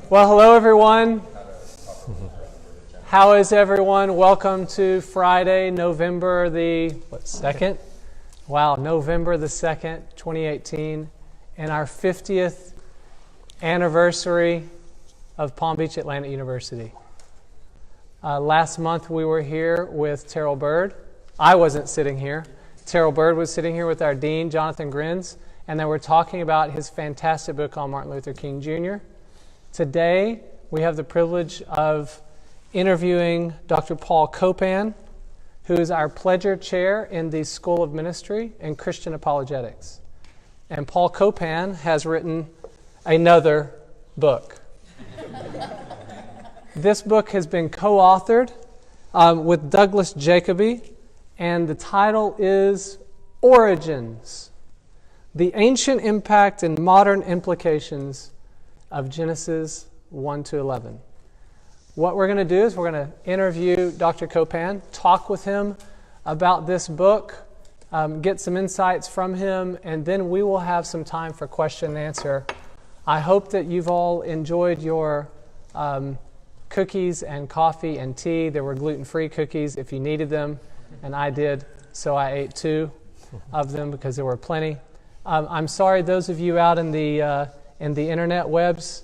Well, hello everyone. How is everyone? Welcome to Friday, November the 2nd? Wow, November the 2nd, 2018, and our 50th anniversary of Palm Beach Atlantic University. Last month we were here with Terrell Bird. I wasn't sitting here. Terrell Bird was sitting here with our dean, Jonathan Grins, and they were talking about his fantastic book on Martin Luther King Jr. Today, we have the privilege of interviewing Dr. Paul Copan, who is our Pledger Chair in the School of Ministry and Christian Apologetics. And Paul Copan has written another book. This book has been co-authored with Douglas Jacoby, and the title is Origins: The Ancient Impact and Modern Implications of Genesis 1 to 11. What we're going to do is we're going to interview Dr. Copan, talk with him about this book, get some insights from him, and then we will have some time for question and answer. I hope that you've all enjoyed your cookies and coffee and tea. There were gluten-free cookies if you needed them, and I did, so I ate 2 of them because there were plenty. I'm sorry, those of you out in the internet webs,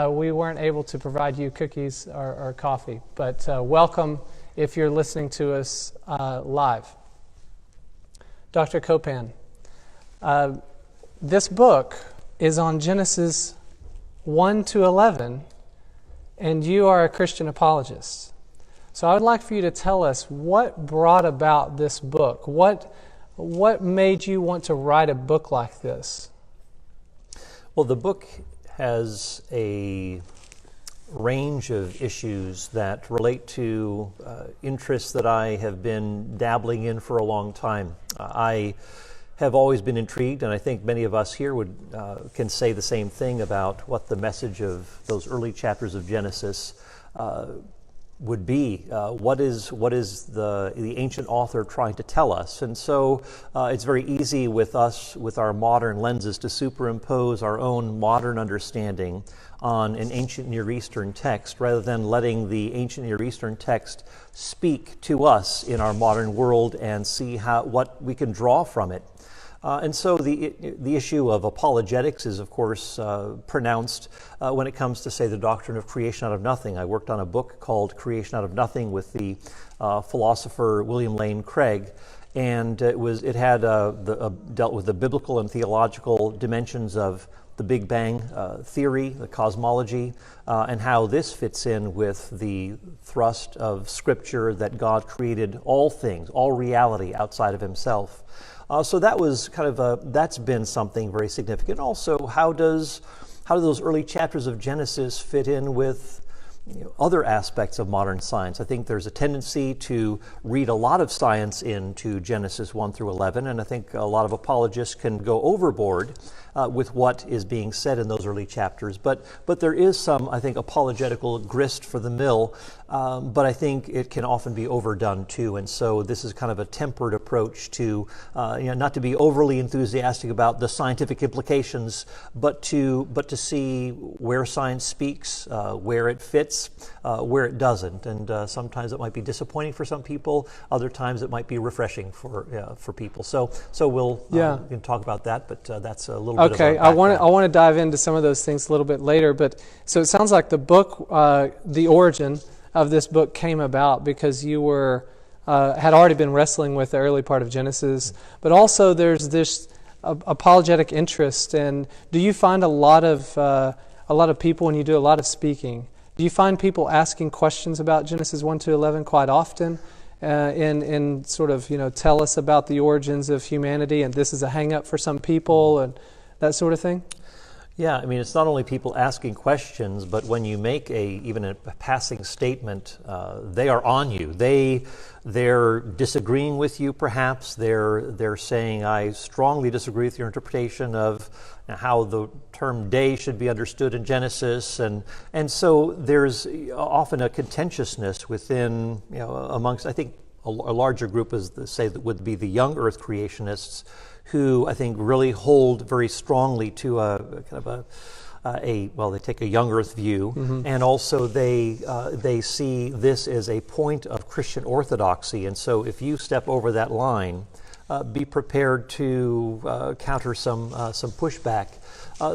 we weren't able to provide you cookies or coffee, but welcome if you're listening to us live. Dr. Copan, this book is on Genesis 1 to 11, and you are a Christian apologist. So I would like for you to tell us what brought about this book. What made you want to write a book like this? Well, the book has a range of issues that relate to interests that I have been dabbling in for a long time. I have always been intrigued, and I think many of us here can say the same thing about what the message of those early chapters of Genesis would be. What is the ancient author trying to tell us? And so it's very easy with us, with our modern lenses, to superimpose our own modern understanding on an ancient Near Eastern text rather than letting the ancient Near Eastern text speak to us in our modern world and see what we can draw from it. And so the issue of apologetics is, of course, pronounced when it comes to, say, the doctrine of creation out of nothing. I worked on a book called Creation Out of Nothing with the philosopher William Lane Craig, and it dealt with the biblical and theological dimensions of the Big Bang theory, the cosmology, and how this fits in with the thrust of Scripture that God created all things, all reality outside of Himself. So that was that's been something very significant. Also, how do those early chapters of Genesis fit in with other aspects of modern science? I think there's a tendency to read a lot of science into Genesis 1 through 11, and I think a lot of apologists can go overboard with what is being said in those early chapters. But there is some, I think, apologetical grist for the mill, but I think it can often be overdone too. And so this is kind of a tempered approach to, not to be overly enthusiastic about the scientific implications, but to see where science speaks, where it fits, where it doesn't. And sometimes it might be disappointing for some people. Other times it might be refreshing for people. So we'll can talk about that. But that's a little. Okay, I want to dive into some of those things a little bit later, but so it sounds like the book, the origin of this book came about because you had already been wrestling with the early part of Genesis, but also there's this apologetic interest. And do you find a lot of people, when you do a lot of speaking, do you find people asking questions about Genesis 1 to 11 quite often? In sort of, tell us about the origins of humanity, and this is a hang-up for some people, and that sort of thing? Yeah, I mean, it's not only people asking questions, but when you make even a passing statement, they are on you. They're disagreeing with you, perhaps. They're saying, I strongly disagree with your interpretation of how the term day should be understood in Genesis. And so there's often a contentiousness within, amongst, I think, a larger group would be the young Earth creationists, who I think really hold very strongly to a kind of they take a young earth view, and also they see this as a point of Christian orthodoxy. And so if you step over that line, be prepared to counter some pushback.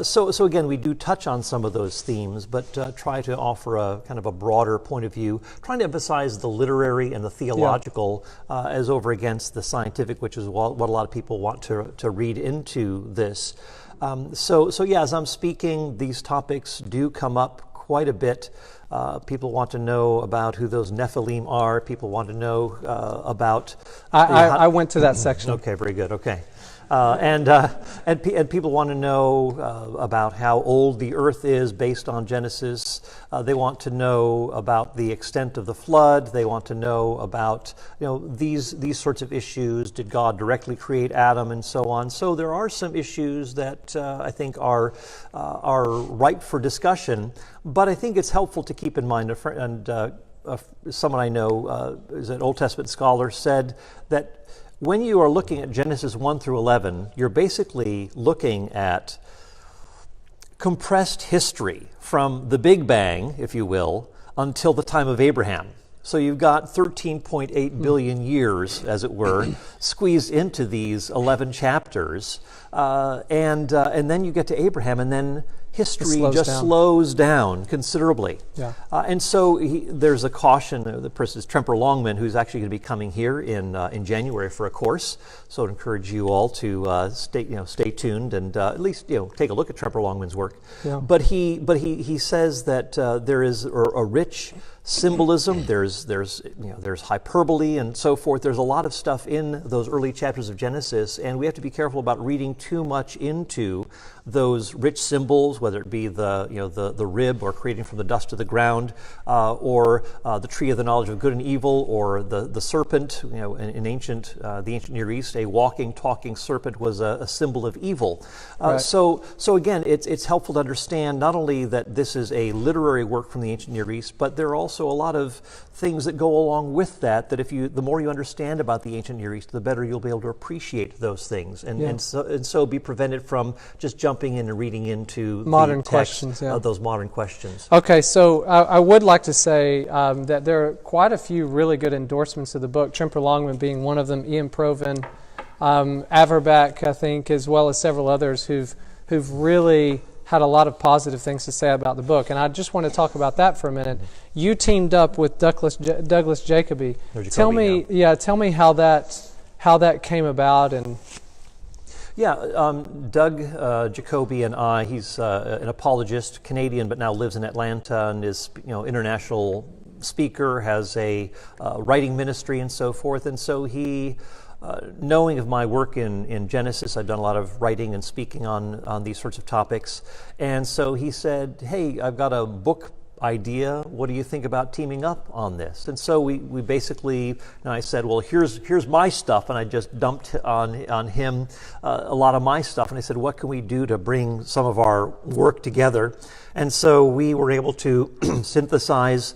So again, we do touch on some of those themes, but try to offer a kind of a broader point of view, trying to emphasize the literary and the theological as over against the scientific, which is what a lot of people want to read into this. So as I'm speaking, these topics do come up quite a bit. People want to know about who those Nephilim are. People want to know about... I went to that section. Okay, very good. Okay. And people want to know about how old the earth is based on Genesis. They want to know about the extent of the flood. They want to know about these sorts of issues. Did God directly create Adam, and so on? So there are some issues that I think are ripe for discussion. But I think it's helpful to keep in mind. Someone I know is an Old Testament scholar, said that when you are looking at Genesis 1 through 11, you're basically looking at compressed history from the Big Bang, if you will, until the time of Abraham. So you've got 13.8 billion years, as it were, squeezed into these 11 chapters. And then you get to Abraham, and then history just slows down considerably. Yeah. And so there's a caution. The person is Tremper Longman, who's actually going to be coming here in January for a course. So I'd encourage you all to stay tuned and at least take a look at Tremper Longman's work. Yeah. But he says that there is a rich symbolism. There's hyperbole and so forth. There's a lot of stuff in those early chapters of Genesis, and we have to be careful about reading too much into those rich symbols, whether it be the rib, or creating from the dust of the ground, or the tree of the knowledge of good and evil, or the serpent. In the ancient Near East, a walking, talking serpent was a symbol of evil. Right. So again, it's helpful to understand not only that this is a literary work from the ancient Near East, but there are also a lot of things that go along with that. That the more you understand about the ancient Near East, the better you'll be able to appreciate those things, and so be prevented from just jumping in and reading into modern questions. Those modern questions. Okay, so I would like to say that there are quite a few really good endorsements of the book. Tremper Longman being one of them, Ian Provan, Averbach, I think, as well as several others who've really had a lot of positive things to say about the book. And I just want to talk about that for a minute. You teamed up with Douglas Jacoby. Tell me how that came about. And Doug Jacoby and I, he's an apologist, Canadian, but now lives in Atlanta and is international speaker, has a writing ministry and so forth. And so he, knowing of my work in Genesis, I've done a lot of writing and speaking on these sorts of topics. And so he said, hey, I've got a book idea. What do you think about teaming up on this? And so we basically, I said, well, here's my stuff, and I just dumped on him a lot of my stuff. And I said, what can we do to bring some of our work together? And so we were able to synthesize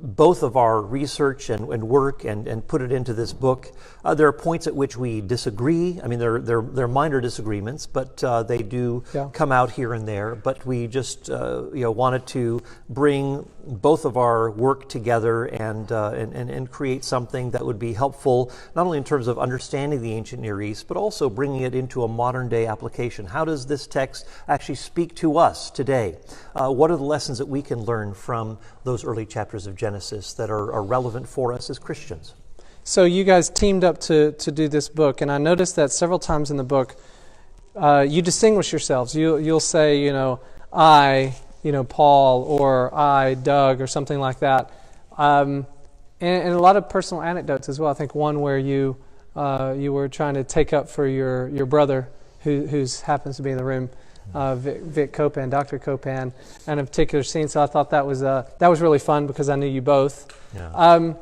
both of our research and work and put it into this book. There are points at which we disagree. I mean, they're minor disagreements, but they do come out here and there. But we just wanted to bring both of our work together and create something that would be helpful, not only in terms of understanding the ancient Near East, but also bringing it into a modern day application. How does this text actually speak to us today? What are the lessons that we can learn from those early chapters of Genesis that are relevant for us as Christians? So you guys teamed up to do this book, and I noticed that several times in the book you distinguish yourselves. You'll say, I, Paul, or I, Doug, or something like that, and a lot of personal anecdotes as well. I think one where you were trying to take up for your brother who happens to be in the room, Vic Copan, Dr. Copan, and a particular scene. So I thought that was really fun because I knew you both. Yeah.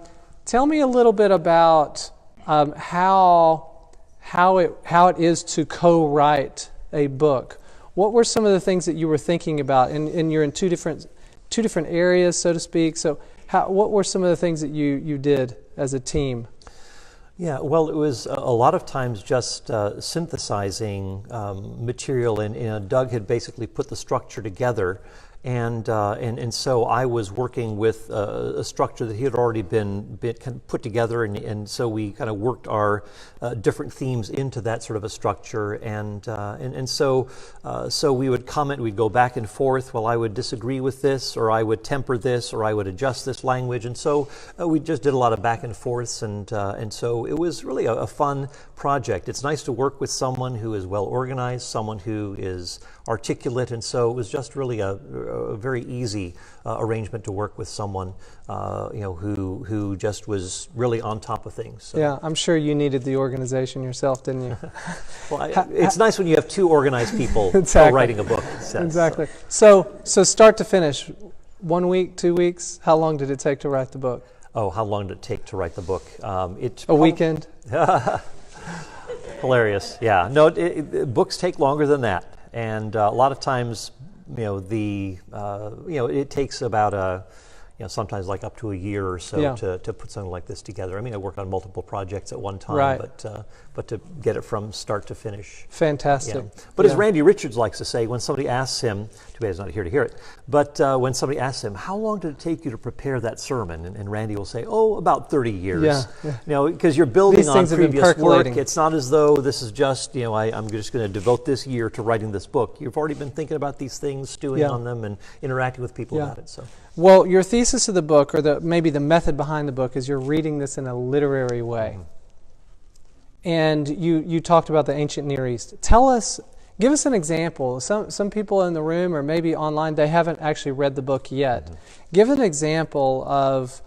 Tell me a little bit about how it is to co-write a book. What were some of the things that you were thinking about? And you're in two different areas, so to speak. So what were some of the things that you did as a team? Yeah, well, it was a lot of times just synthesizing material, and Doug had basically put the structure together, and so I was working with a structure that he had already been kind of put together, and so we kind of worked our different themes into that sort of a structure, and so we would comment, we'd go back and forth. Well, I would disagree with this, or I would temper this, or I would adjust this language, and so we just did a lot of back and forths, and so it was really a fun project. It's nice to work with someone who is well organized, someone who is articulate, and so it was just really a very easy arrangement to work with someone who just was really on top of things. So. Yeah, I'm sure you needed the organization yourself, didn't you? Well, it's nice when you have two organized people exactly. writing a book. Exactly. So start to finish, 1 week, 2 weeks? How long did it take to write the book? Oh, how long did it take to write the book? A weekend? Hilarious. Yeah. No, books take longer than that, and a lot of times, it takes about sometimes like up to a year or so to put something like this together. I mean, I work on multiple projects at one time, right. but to get it from start to finish. Fantastic. Yeah. But as Randy Richards likes to say, when somebody asks him, too bad he's not here to hear it, but when somebody asks him, how long did it take you to prepare that sermon? And Randy will say, about 30 years. Yeah. Because you're building on previous work. It's It's not as though this is just, I'm just going to devote this year to writing this book. You've already been thinking about these things, stewing on them, and interacting with people about it. So. Well, your thesis of the book, or maybe the method behind the book, is you're reading this in a literary way. Mm-hmm. And you talked about the ancient Near East. Give us an example. Some people in the room, or maybe online, they haven't actually read the book yet. Mm-hmm. Give an example of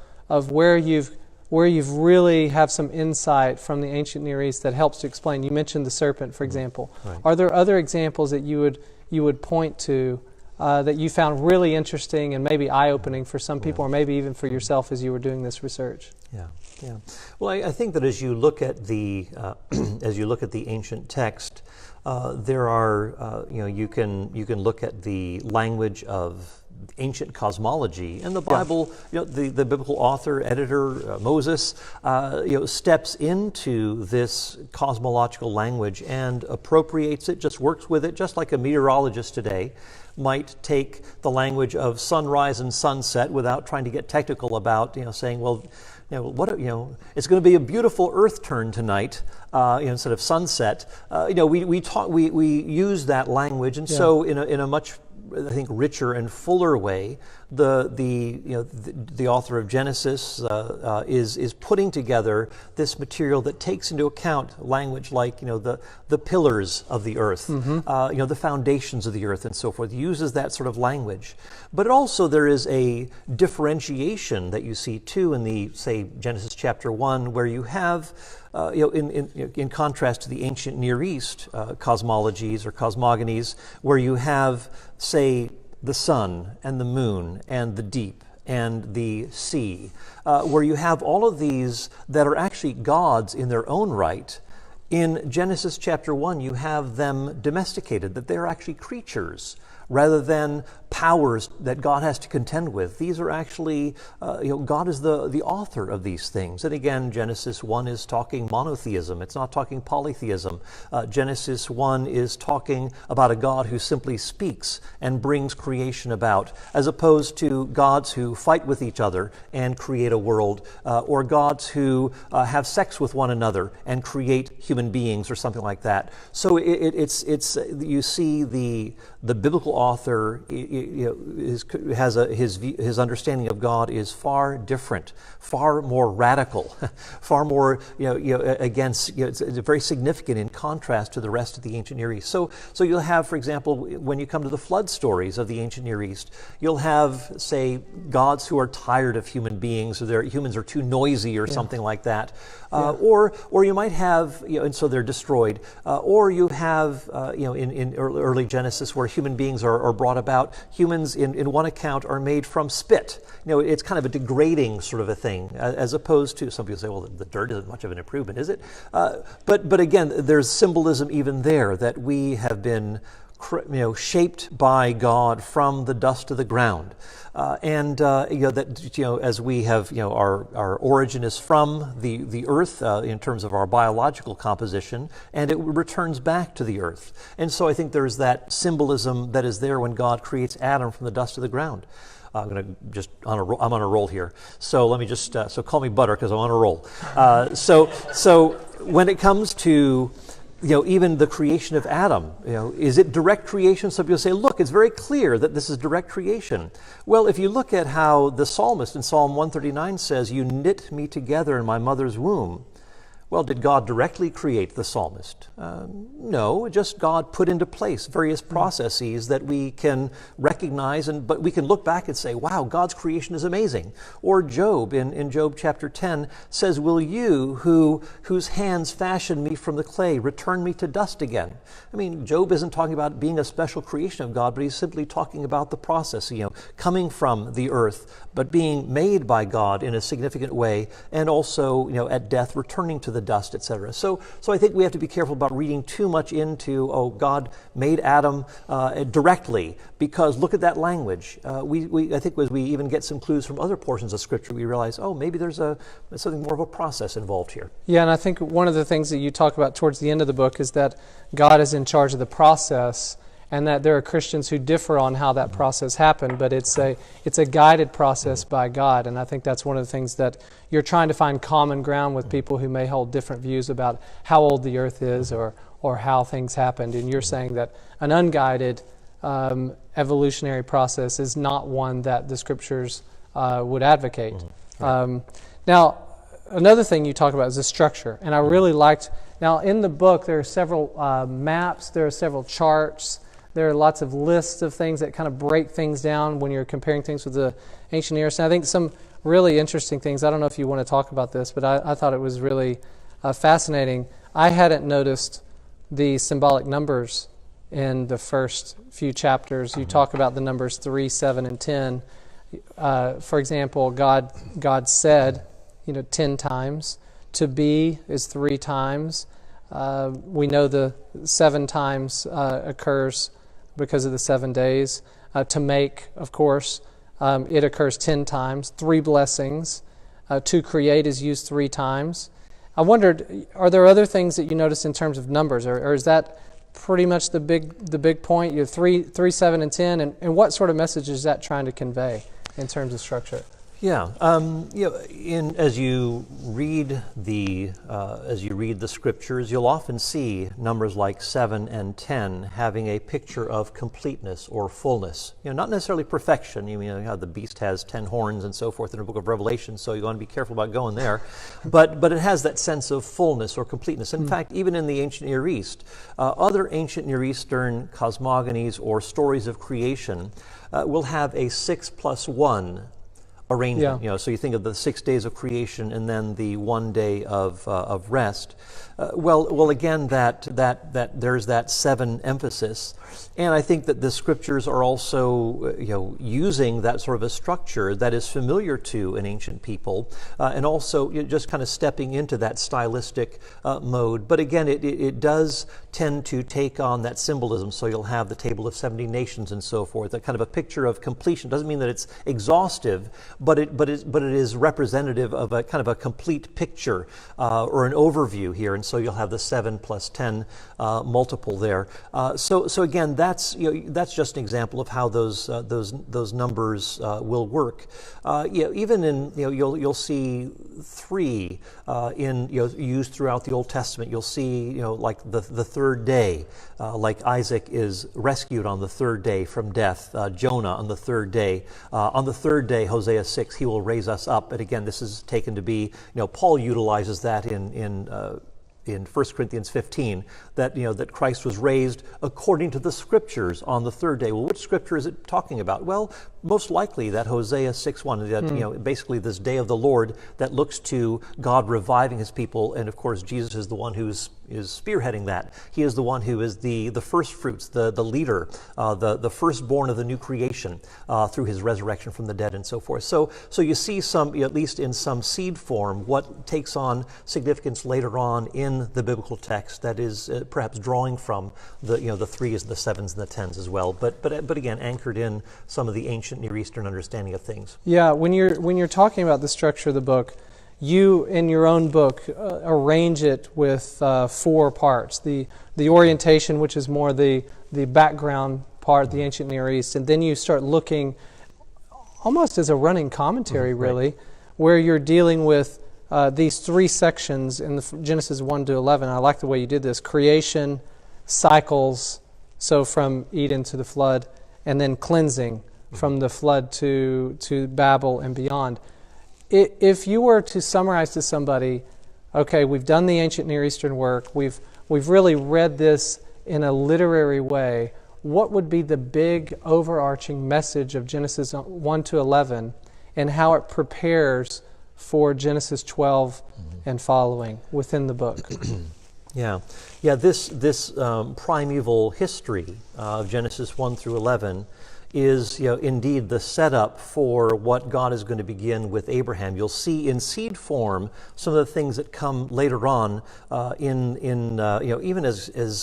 where you've really have some insight from the ancient Near East that helps to explain. You mentioned the serpent, for example. Right. Are there other examples that you would point to that you found really interesting and maybe eye-opening for some people, or maybe even for yourself as you were doing this research? Yeah. Well, I think that as you look at the ancient text, there are you can look at the language of ancient cosmology, and the Bible, the biblical author, editor, Moses, steps into this cosmological language and appropriates it, just works with it, just like a meteorologist today might take the language of sunrise and sunset without trying to get technical about, saying, well, it's going to be a beautiful earth turn tonight, instead of sunset. We use that language, and so in a much, I think, richer and fuller way, the author of Genesis is putting together this material that takes into account language like the pillars of the earth, mm-hmm. The foundations of the earth, and so forth. He uses that sort of language, but also there is a differentiation that you see too in the, say, Genesis chapter 1, where you have in contrast to the ancient Near East cosmologies or cosmogonies, where you have, say, the sun and the moon and the deep and the sea, where you have all of these that are actually gods in their own right. In Genesis chapter 1, you have them domesticated, that they're actually creatures rather than powers that God has to contend with. These are actually, God is the author of these things. And again, Genesis 1 is talking monotheism. It's not talking polytheism. Genesis 1 is talking about a God who simply speaks and brings creation about, as opposed to gods who fight with each other and create a world, or gods who have sex with one another and create human beings or something like that. So it's you see the biblical author his understanding of God is far different, far more radical, far more against. It's very significant in contrast to the rest of the ancient Near East. So you'll have, for example, when you come to the flood stories of the ancient Near East, you'll have, say, gods who are tired of human beings, or humans are too noisy, or something like that, or you might have, and so they're destroyed, or you have, in early Genesis, where human beings are brought about. Humans, in one account, are made from spit. It's kind of a degrading sort of a thing, as opposed to, some people say, well, the dirt isn't much of an improvement, is it? But again, there's symbolism even there, that we have been shaped by God from the dust of the ground. As we have, our origin is from the earth in terms of our biological composition, and it returns back to the earth. And so I think there's that symbolism that is there when God creates Adam from the dust of the ground. I'm on a roll here. So let me just, so call me Butter because I'm on a roll. So when it comes to even the creation of Adam, is it direct creation? Some people say, look, it's very clear that this is direct creation. Well, if you look at how the psalmist in Psalm 139 says, you knit me together in my mother's womb. Well, did God directly create the psalmist? No, just God put into place various processes that we can recognize, but we can look back and say, wow, God's creation is amazing. Or Job, in Job chapter 10, says, will you, whose hands fashioned me from the clay, return me to dust again? I mean, Job isn't talking about being a special creation of God, but he's simply talking about the process, coming from the earth, but being made by God in a significant way, and also, at death, returning to the dust, etc. So I think we have to be careful about reading too much into, God made Adam directly, because look at that language. I think as we even get some clues from other portions of Scripture, we realize, maybe there's something more of a process involved here. Yeah, and I think one of the things that you talk about towards the end of the book is that God is in charge of the process, and that there are Christians who differ on how that process happened, but it's a guided process by God, and I think that's one of the things that you're trying to find common ground with people who may hold different views about how old the earth is or how things happened, and you're saying that an unguided evolutionary process is not one that the Scriptures would advocate. Now, another thing you talk about is the structure, and I really liked, now in the book there are several maps, there are several charts, there are lots of lists of things that kind of break things down when you're comparing things with the ancient Near East. And I think some really interesting things, I don't know if you want to talk about this, but I thought it was really fascinating. I hadn't noticed the symbolic numbers in the first few chapters. You talk about the numbers 3, 7, and 10. For example, God said, 10 times. To be is 3 times. We know the 7 times occurs because of the 7 days. To make, of course, it occurs 10 times. 3 blessings. To create is used 3 times. I wondered, are there other things that you notice in terms of numbers, or is that pretty much the big point? You have 3, 7, and 10, and what sort of message is that trying to convey in terms of structure? Yeah, as you read the Scriptures, you'll often see numbers like 7 and 10 having a picture of completeness or fullness. Not necessarily perfection. How the beast has 10 horns and so forth in the book of Revelation, so you want to be careful about going there. But it has that sense of fullness or completeness. In fact, even in the ancient Near East, other ancient Near Eastern cosmogonies or stories of creation will have a 6+1 arrangement. Yeah. So you think of the 6 days of creation and then the 1 day of rest. Well, again, that there's that 7 emphasis, and I think that the Scriptures are also using that sort of a structure that is familiar to an ancient people, and also just kind of stepping into that stylistic mode. But again, it does tend to take on that symbolism. So you'll have the table of 70 nations and so forth. That kind of a picture of completion doesn't mean that it's exhaustive, but it is representative of a kind of a complete picture or an overview here. And so you'll have the 7 plus 10 multiple there. So again, that's just an example of how those numbers will work. Even in you'll see 3 used throughout the Old Testament. You'll see like the third day, like Isaac is rescued on the 3rd day from death. Jonah on the 3rd day. On the 3rd day, Hosea 6, he will raise us up. And again, this is taken to be Paul utilizes that in 1 Corinthians 15, that Christ was raised according to the Scriptures on the 3rd day. Well, which Scripture is it talking about? Well, most likely that Hosea 6:1, that basically this day of the Lord that looks to God reviving His people, and of course Jesus is the one who's spearheading that. He is the one who is the first fruits, the leader, the firstborn of the new creation through his resurrection from the dead and so forth. So you see some, at least in some seed form, what takes on significance later on in the biblical text that is perhaps drawing from the 3s, the 7s, and the 10s as well. But again, anchored in some of the ancient Near Eastern understanding of things. Yeah, when you're talking about the structure of the book, you, in your own book, arrange it with 4 parts. The orientation, which is more the background part, the ancient Near East, and then you start looking almost as a running commentary, really, right, where you're dealing with these 3 sections in the Genesis 1 to 11. I like the way you did this. Creation, cycles, so from Eden to the flood, and then cleansing from the flood to Babel and beyond. If you were to summarize to somebody, okay, we've done the ancient Near Eastern work, we've really read this in a literary way, what would be the big overarching message of Genesis 1 to 11 and how it prepares for Genesis 12 and following within the book? Yeah. This primeval history of Genesis 1 through 11 is, indeed the setup for what God is going to begin with Abraham. You'll see in seed form some of the things that come later on even as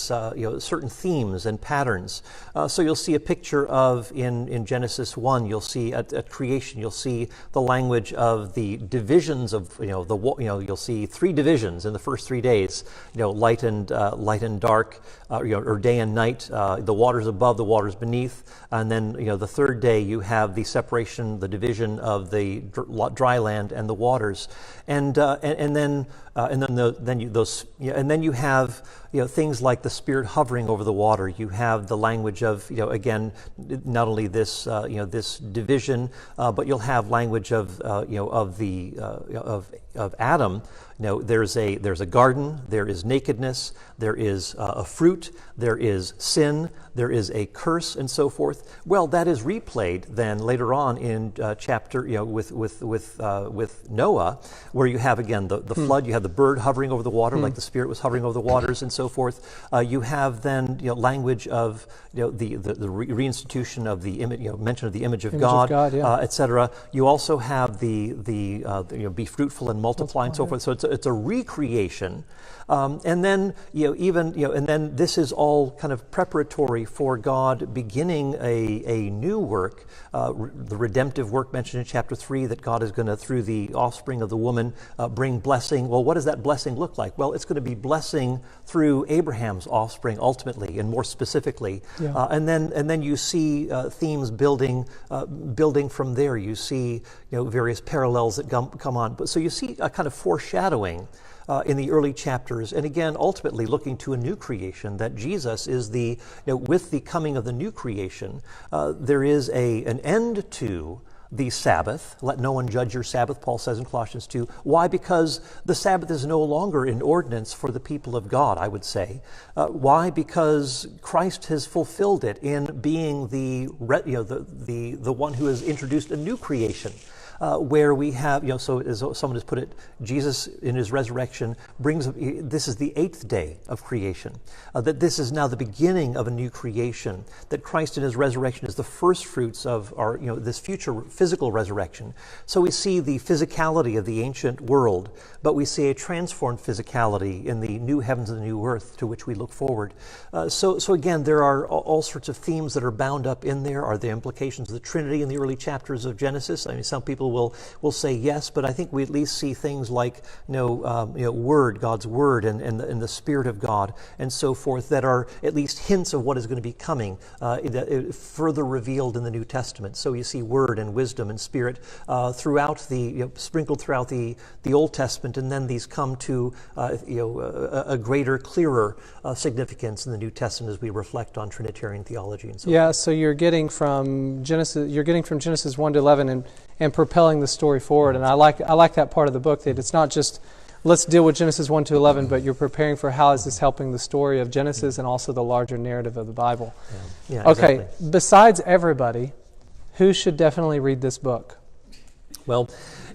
certain themes and patterns. So you'll see a picture of in Genesis 1. You'll see at creation. You'll see the language of the divisions of you'll see 3 divisions in the first 3 days. Light and dark, or day and night. The waters above, the waters beneath, and then the 3rd day you have the separation, the division of the dry land and the waters, and then you have things like the Spirit hovering over the water. You have the language of again, not only this this division, but you'll have language of Adam. There's a garden, there is nakedness, there is a fruit, there is sin, there is a curse, and so forth. Well, that is replayed then later on in chapter with Noah, where you have again the flood. You have the bird hovering over the water, like the Spirit was hovering over the waters, and so forth. You have then language of the reinstitution of the image, mention of the image of God, etc. You also have the be fruitful and multiply and so forth. So it's a recreation, and then and then this is all kind of preparatory for God beginning a new work, the redemptive work mentioned in chapter 3, that God is going to, through the offspring of the woman, bring blessing. Well, what does that blessing look like? Well, it's going to be blessing through Abraham's offspring ultimately, and more specifically. And then you see themes building from there. You see various parallels that come on. But so you see a kind of foreshadowing in the early chapters, and again, ultimately looking to a new creation, that Jesus is with the coming of the new creation, there is an end to the Sabbath. Let no one judge your Sabbath, Paul says in Colossians 2. Why? Because the Sabbath is no longer an ordinance for the people of God, I would say. Why? Because Christ has fulfilled it in being the one who has introduced a new creation. Where we have, so as someone has put it, Jesus in his resurrection this is the 8th day of creation, that this is now the beginning of a new creation, that Christ in his resurrection is the first fruits of our, this future physical resurrection. So we see the physicality of the ancient world, but we see a transformed physicality in the new heavens and the new earth to which we look forward. So again, there are all sorts of themes that are bound up in there. Are the implications of the Trinity in the early chapters of Genesis? I mean, some people will say yes, but I think we at least see things like Word, God's Word, and the Spirit of God, and so forth, that are at least hints of what is going to be coming, further revealed in the New Testament. So you see Word and wisdom and Spirit throughout sprinkled throughout the Old Testament, and then these come to a greater, clearer significance in the New Testament as we reflect on Trinitarian theology and so forth. Yeah, so you're getting from Genesis 1 to 11 and propelling the story forward. And I like that part of the book, that it's not just let's deal with Genesis 1 to 11, but you're preparing for how is this helping the story of Genesis and also the larger narrative of the Bible. Yeah, okay, exactly. Besides everybody, who should definitely read this book? Well,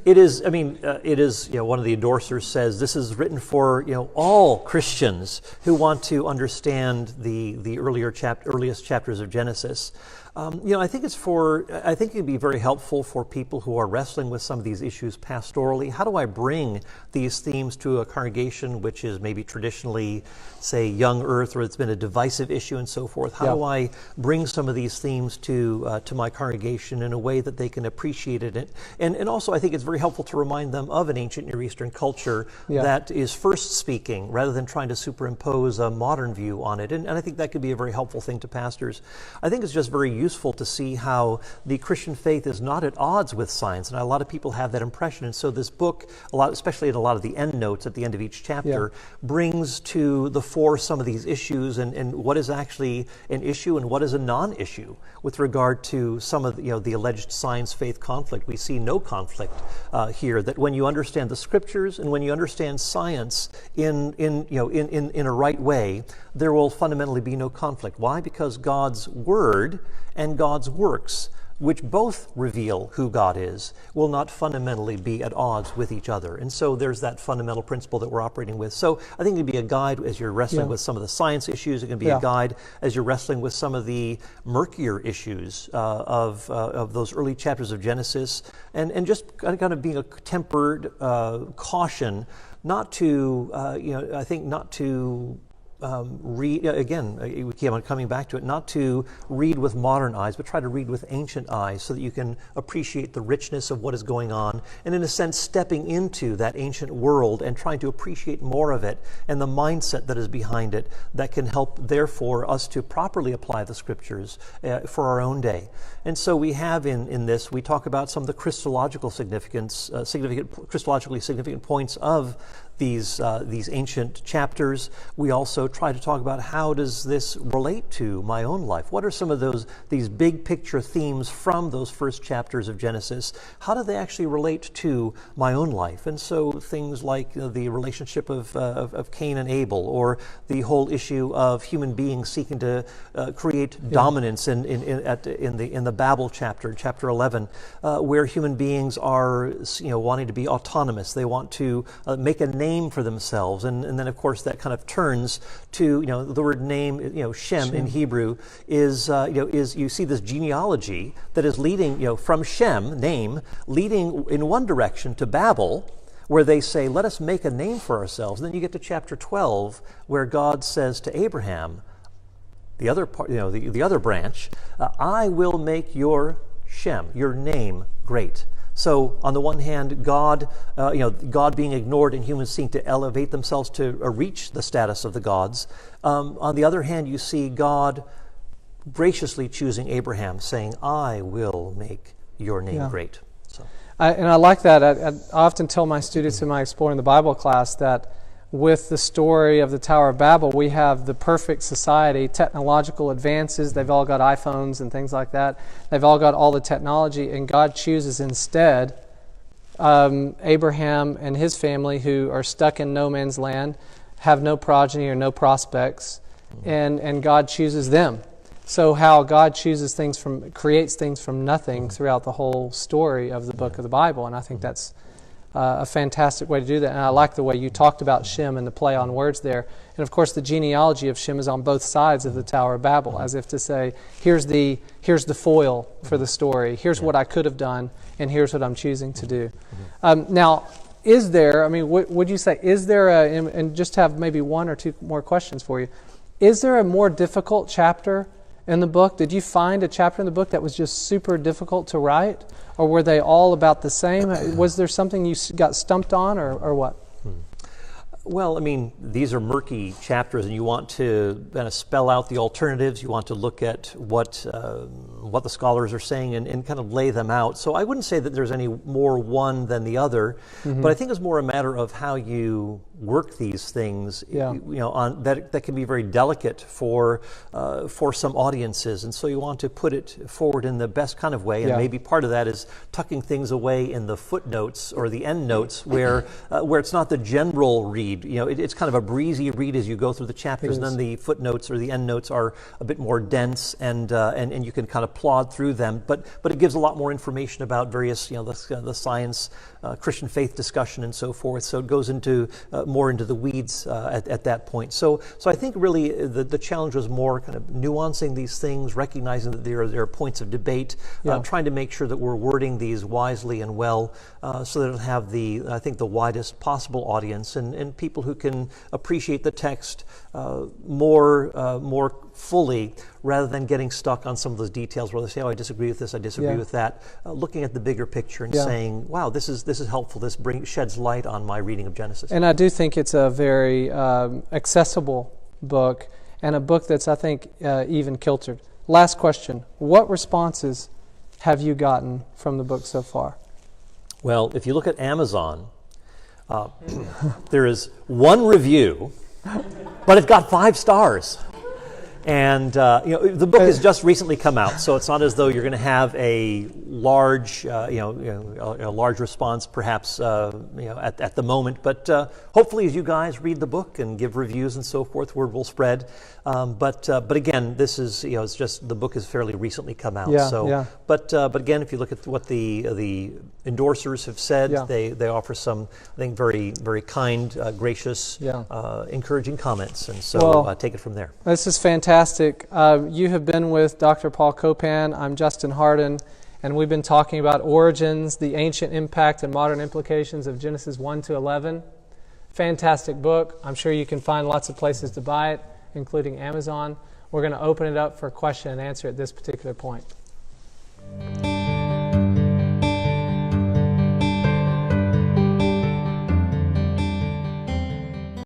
It is. I mean, it is. One of the endorsers says this is written for all Christians who want to understand the earliest chapters of Genesis. I think I think it'd be very helpful for people who are wrestling with some of these issues pastorally. How do I bring these themes to a congregation which is maybe traditionally, say, young earth, or it's been a divisive issue and so forth? How do I bring some of these themes to my congregation in a way that they can appreciate it? And also, I think it's very helpful to remind them of an ancient Near Eastern culture that is first speaking, rather than trying to superimpose a modern view on it. And I think that could be a very helpful thing to pastors. I think it's just very useful to see how the Christian faith is not at odds with science, and a lot of people have that impression. And so this book, especially in a lot of the end notes at the end of each chapter, brings to the fore some of these issues and what is actually an issue and what is a non-issue with regard to some of the alleged science-faith conflict. We see no conflict here. That when you understand the scriptures and when you understand science in a right way, there will fundamentally be no conflict. Why? Because God's word and God's works, which both reveal who God is, will not fundamentally be at odds with each other. And so there's that fundamental principle that we're operating with. So I think it can be a guide as you're wrestling with some of the science issues. It can be a guide as you're wrestling with some of the murkier issues of those early chapters of Genesis, and just kind of being a tempered caution not to, I think not to read, again, we keep on coming back to it, not to read with modern eyes, but try to read with ancient eyes so that you can appreciate the richness of what is going on, and in a sense stepping into that ancient world and trying to appreciate more of it and the mindset that is behind it that can help, therefore, us to properly apply the scriptures for our own day. And so we have in this, we talk about some of the Christologically significant points of these ancient chapters. We also try to talk about how does this relate to my own life? What are some of these big picture themes from those first chapters of Genesis? How do they actually relate to my own life? And so things like the relationship of Cain and Abel, or the whole issue of human beings seeking to create dominance in the Babel chapter 11, where human beings are wanting to be autonomous. They want to make a name for themselves, and then of course that kind of turns to the word name. Shem in Hebrew is you see this genealogy that is leading from Shem, name, leading in one direction to Babel, where they say, let us make a name for ourselves. And then you get to chapter 12, where God says to Abraham, the other part, the other branch, I will make your Shem, your name, great. So on the one hand, God being ignored and humans seeking to elevate themselves to reach the status of the gods. On the other hand, you see God graciously choosing Abraham, saying, I will make your name great. So. And I like that. I often tell my students in my Exploring the Bible class that with the story of the Tower of Babel, we have the perfect society, technological advances. They've all got iPhones and things like that. They've all got all the technology, and God chooses instead Abraham and his family, who are stuck in no man's land, have no progeny or no prospects, and God chooses them. So how God creates things from nothing throughout the whole story of the book of the Bible, and I think that's a fantastic way to do that. And I like the way you talked about Shem and the play on words there. And of course the genealogy of Shem is on both sides of the Tower of Babel, as if to say, here's the foil for the story, here's what I could have done, and here's what I'm choosing to do. Now, is there, would you say, is there and just have maybe one or two more questions for you, is there a more difficult chapter in the book? Did you find a chapter in the book that was just super difficult to write? Or were they all about the same? Was there something you got stumped on, or what? Well, these are murky chapters, and you want to kind of spell out the alternatives. You want to look at what the scholars are saying and kind of lay them out. So I wouldn't say that there's any more one than the other, but I think it's more a matter of how you work these things. On that can be very delicate for some audiences, and so you want to put it forward in the best kind of way. And maybe part of that is tucking things away in the footnotes or the end notes, where it's not the general read. It's kind of a breezy read as you go through the chapters, and then the footnotes or the end notes are a bit more dense, and you can kind of plod through them, but it gives a lot more information about various, the science, Christian faith discussion and so forth. So it goes into more into the weeds at that point. So I think really the challenge was more kind of nuancing these things, recognizing that there are points of debate, trying to make sure that we're wording these wisely and well, so that it'll have the widest possible audience and people who can appreciate the text more fully, rather than getting stuck on some of those details where they say, "Oh, I disagree with this, I disagree with that." Looking at the bigger picture and saying, "Wow, this is helpful. This sheds light on my reading of Genesis." And I do think it's a very accessible book, and a book that's, I think, even kiltered. Last question: what responses have you gotten from the book so far? Well, if you look at Amazon, there is one review, but it got 5 stars. And the book has just recently come out, so it's not as though you're going to have a large, a large response, perhaps, at the moment. But hopefully, as you guys read the book and give reviews and so forth, word will spread. But again, this is, it's just the book has fairly recently come out. But again, if you look at what the endorsers have said, they offer some, I think, very very kind, gracious, encouraging comments, and so take it from there. This is fantastic. You have been with Dr. Paul Copan. I'm Justin Hardin, and we've been talking about origins, the ancient impact and modern implications of Genesis 1 to 11. Fantastic book. I'm sure you can find lots of places to buy it, including Amazon. We're going to open it up for question and answer at this particular point.